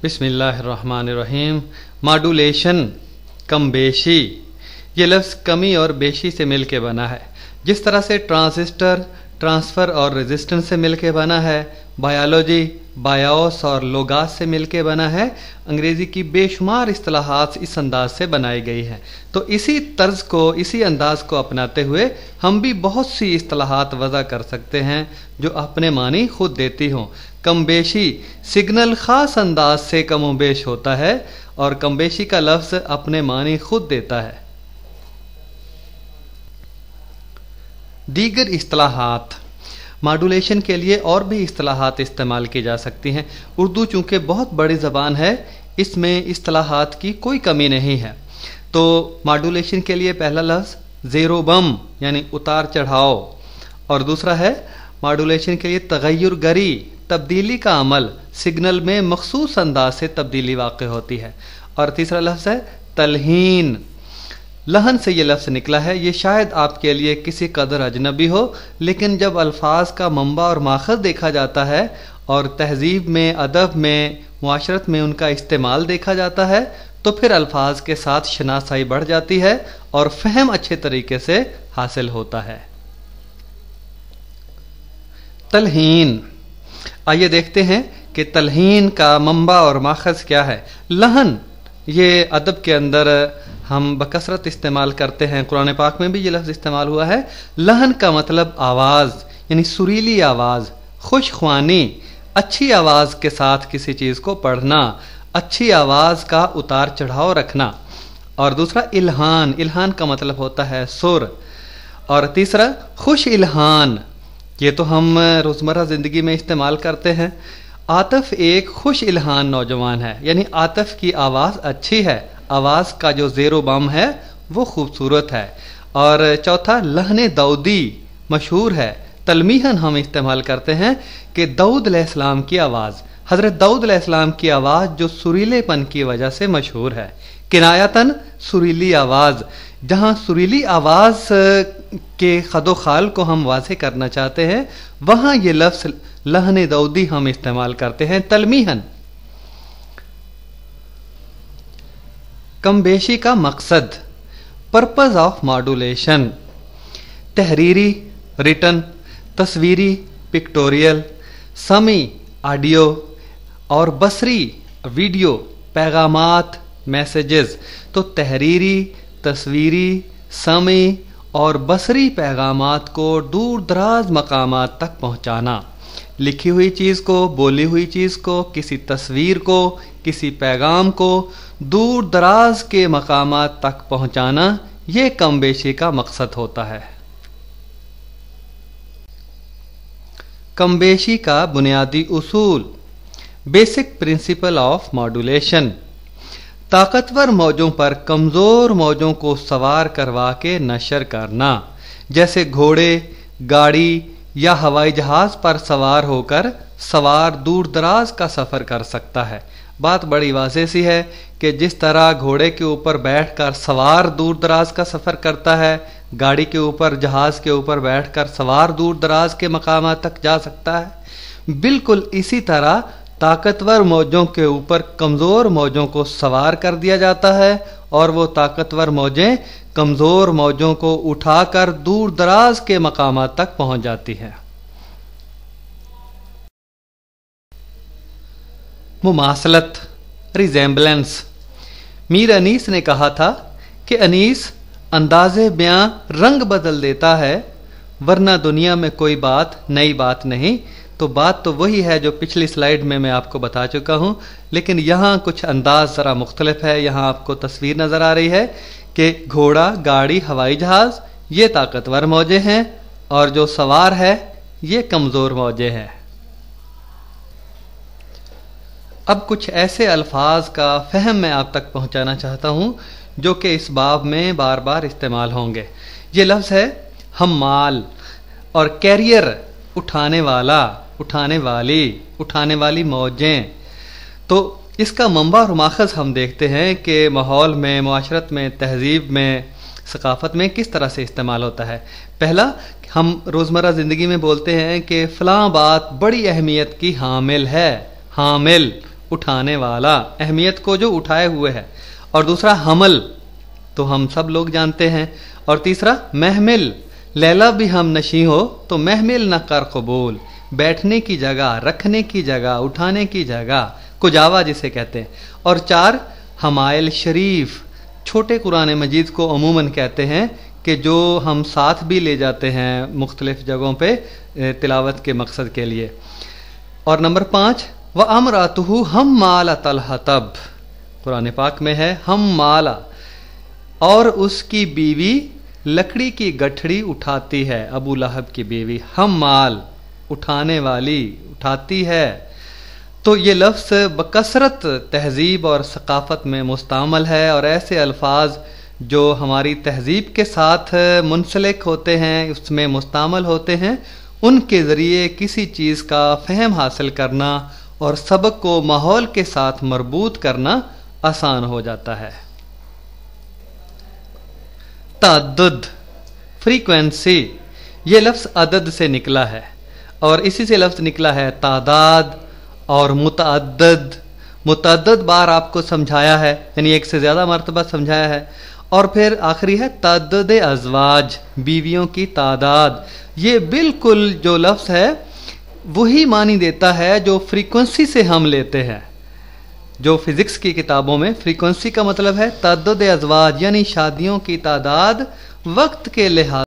بسم اللہ الرحمن الرحیم۔ ماڈولیشن، کم بیشی، یہ لفظ کمی اور بیشی سے مل کے بنا ہے۔ جس طرح سے ٹرانزسٹر ٹرانسفر اور ریزسٹنس سے مل کے بنا ہے، بایولوجی بایوس اور لوگاس سے مل کے بنا ہے، انگریزی کی بے شمار اصطلاحات اس انداز سے بنائی گئی ہیں۔ تو اسی طرز کو، اسی انداز کو اپناتے ہوئے ہم بھی بہت سی اصطلاحات وضع کر سکتے ہیں جو اپنے معنی خود دیتی ہوں۔ کم بیشی سگنل خاص انداز سے کم و بیش ہوتا ہے اور کم بیشی کا لفظ اپنے معنی خود دیتا ہے۔ دیگر اصطلاحات، ماڈولیشن کے لیے اور بھی اصطلاحات استعمال کی جا سکتی ہیں۔ اردو چونکہ بہت بڑی زبان ہے، اس میں اصطلاحات کی کوئی کمی نہیں ہے۔ تو ماڈولیشن کے لیے پہلا لفظ زیر و بم یعنی اتار چڑھاؤ، اور دوسرا ہے ماڈولیشن کے لیے تغیر گری، تبدیلی کا عمل، سگنل میں مخصوص انداز سے تبدیلی واقع ہوتی ہے، اور تیسرا لفظ ہے تلحین۔ لحن سے یہ لفظ نکلا ہے، یہ شاید آپ کے لیے کسی قدر اجنبی ہو، لیکن جب الفاظ کا منبع اور ماخذ دیکھا جاتا ہے اور تہذیب میں، ادب میں، معاشرت میں ان کا استعمال دیکھا جاتا ہے تو پھر الفاظ کے ساتھ شناسائی بڑھ جاتی ہے اور فہم اچھے طریقے سے حاصل ہوتا ہے۔ تلحین، آئیے دیکھتے ہیں کہ تلحین کا منبع اور ماخذ کیا ہے۔ لحن یہ ادب کے اندر ہم بکثرت استعمال کرتے ہیں، قرآن پاک میں بھی یہ لفظ استعمال ہوا ہے۔ لحن کا مطلب آواز یعنی سریلی آواز، خوش خوانی، اچھی آواز کے ساتھ کسی چیز کو پڑھنا، اچھی آواز کا اتار چڑھاؤ رکھنا، اور دوسرا الہان، الہان کا مطلب ہوتا ہے سر، اور تیسرا خوش الہان، یہ تو ہم روزمرہ زندگی میں استعمال کرتے ہیں۔ عاطف ایک خوش الہان نوجوان ہے، یعنی عاطف کی آواز اچھی ہے، آواز کا جو زیر و بم ہے وہ خوبصورت ہے۔ اور چوتھا لحن داؤدی مشہور ہے، تلمیحاً ہم استعمال کرتے ہیں کہ داؤد علیہ السلام کی آواز، حضرت داؤد علیہ السلام کی آواز جو سریلے پن کی وجہ سے مشہور ہے، کنایتاً سریلی آواز۔ جہاں سریلی آواز کے خد و خال کو ہم واضح کرنا چاہتے ہیں وہاں یہ لفظ لحن داؤدی ہم استعمال کرتے ہیں تلمیحاً۔ کم بیشی کا مقصد، پرپز آف ماڈولیشن، تحریری ریٹن، تصویری پکٹوریل، سمعی آڈیو اور بصری ویڈیو پیغامات میسیجز۔ تو تحریری، تصویری، سمعی اور بصری پیغامات کو دور دراز مقامات تک پہنچانا، لکھی ہوئی چیز کو، بولی ہوئی چیز کو، کسی تصویر کو، کسی پیغام کو دور دراز کے مقامات تک پہنچانا، یہ کم بیشی کا مقصد ہوتا ہے۔ کم بیشی کا بنیادی اصول، بیسک پرنسپل آف ماڈولیشن، طاقتور موجوں پر کمزور موجوں کو سوار کروا کے نشر کرنا، جیسے گھوڑے، گاڑی یا ہوائی جہاز پر سوار ہو کر سوار دور دراز کا سفر کر سکتا ہے۔ بات بڑی واضح سی ہے کہ جس طرح گھوڑے کے اوپر بیٹھ کر سوار دور دراز کا سفر کرتا ہے، گاڑی کے اوپر، جہاز کے اوپر بیٹھ کر سوار دور دراز کے مقامات تک جا سکتا ہے، بالکل اسی طرح طاقتور موجوں کے اوپر کمزور موجوں کو سوار کر دیا جاتا ہے اور وہ طاقتور موجیں کمزور موجوں کو اٹھا کر دور دراز کے مقامات تک پہنچ جاتی ہیں۔ مماثلت، ریزیمبلنس، میر انیس نے کہا تھا کہ انیس انداز بیاں رنگ بدل دیتا ہے، ورنہ دنیا میں کوئی بات نئی بات نہیں۔ تو بات تو وہی ہے جو پچھلی سلائیڈ میں آپ کو بتا چکا ہوں، لیکن یہاں کچھ انداز ذرا مختلف ہے۔ یہاں آپ کو تصویر نظر آ رہی ہے کہ گھوڑا، گاڑی، ہوائی جہاز یہ طاقتور موجیں ہیں اور جو سوار ہے یہ کمزور موجیں ہیں۔ اب کچھ ایسے الفاظ کا فہم میں آپ تک پہنچانا چاہتا ہوں جو کہ اس باب میں بار بار استعمال ہوں گے۔ یہ لفظ ہے حمال اور کیریئر، اٹھانے والا، اٹھانے والی، اٹھانے والی موجیں۔ تو اس کا منبع اور ماخذ ہم دیکھتے ہیں کہ ماحول میں، معاشرت میں، تہذیب میں، ثقافت میں کس طرح سے استعمال ہوتا ہے۔ پہلا، ہم روزمرہ زندگی میں بولتے ہیں کہ فلاں بات بڑی اہمیت کی حامل ہے، حامل اٹھانے والا، اہمیت کو جو اٹھائے ہوئے ہے، اور دوسرا حمل تو ہم سب لوگ جانتے ہیں، اور تیسرا محمل، لیلا بھی ہم نشیں ہو تو محمل نہ کر قبول، بیٹھنے کی جگہ، رکھنے کی جگہ، اٹھانے کی جگہ، کجاوا جسے کہتے ہیں، اور چار حمائل شریف، چھوٹے قرآن مجید کو عموماً کہتے ہیں کہ جو ہم ساتھ بھی لے جاتے ہیں مختلف جگہوں پہ تلاوت کے مقصد کے لیے۔ اور نمبر 5 وَأَمْرَأَتُهُ حَمَّالَةَ الْحَطَبِ، قرآن پاک میں ہے حمالہ، اور اس کی بیوی لکڑی کی گٹھڑی اٹھاتی ہے، ابو لہب کی بیوی، حمال اٹھانے والی، اٹھاتی ہے۔ تو یہ لفظ بکثرت تہذیب اور ثقافت میں مستعمل ہے، اور ایسے الفاظ جو ہماری تہذیب کے ساتھ منسلک ہوتے ہیں، اس میں مستعمل ہوتے ہیں، ان کے ذریعے کسی چیز کا فہم حاصل کرنا اور سبق کو ماحول کے ساتھ مربوط کرنا آسان ہو جاتا ہے۔ تعدد، فریکوینسی، یہ لفظ عدد سے نکلا ہے، اور اسی سے لفظ نکلا ہے تعداد اور متعدد۔ متعدد بار آپ کو سمجھایا ہے، یعنی ایک سے زیادہ مرتبہ سمجھایا ہے، اور پھر آخری ہے تعدد ازواج، بیویوں کی تعداد۔ یہ بالکل جو لفظ ہے وہی معنی دیتا ہے جو فریکوینسی سے ہم لیتے ہیں۔ جو فزکس کی کتابوں میں فریکوینسی کا مطلب ہے تعدد ازواج، یعنی شادیوں کی تعداد وقت کے لحاظ